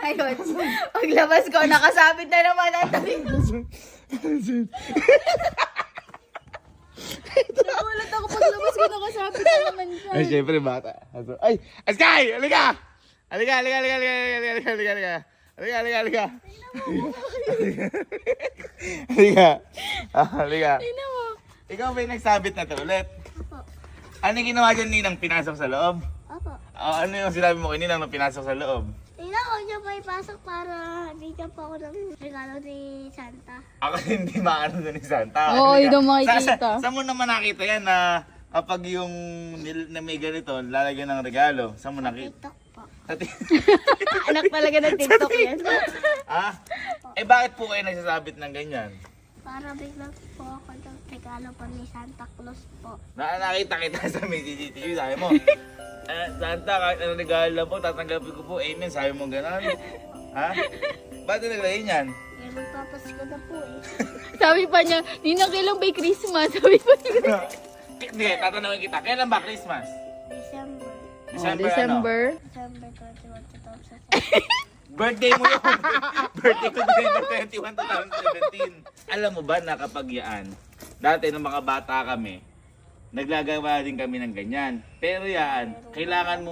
Ngayon, paglabas ko, nakasabit na naman ang tabi ko. Nagulat ako paglabas ko, nakasabit na naman siya. Ay, syempre bata. Ay, Sky! Halika! Halika, halika, halika, halika, halika, halika, halika. Halika, halika, halika. Halika. Halika. Tingnan mo. Ikaw ba yung nagsabit na to ulit? Opo. Ano yung ginawa dyan, Ninang? Pinasok sa loob? Opo. Ano yung sinabi mo kay Ninang nung pinasok sa loob? Tingnan ko niya pa ipasok para bigyan po ako ng regalo ni Santa. Ako hindi maano doon ni Santa. Oo, Halika. yun ang makikita. Saan mo naman nakita yan na kapag yung na may ganito, lalagyan ng regalo? Saan mo nakita? TikTok po. Sa Anak talaga ng TikTok yan. Ah? Eh bakit po kayo nagsasabit ng ganyan? Para bigyan po ako ng regalo po ni Santa Claus po. Nakita kita sa may CCTV, sabi mo, Santa, kahit anong regalo lang po, tatanggapin ko po, amen, sabi mo gano'n. Ha? Ba't naglagay niyan? Kaya magpapasko na po eh. Sabi pa niya, Ninang, kailan ba yung Christmas? Sabi pa niya. Hindi, tatanungin kita, kailan ba Christmas? December. December. December 21, 2017. Birthday mo yun. Birthday ko December 21, 2017. Alam mo ba na kapag yan, dati nung mga bata kami, naglagawa din kami ng ganyan. Pero yan, kailangan mo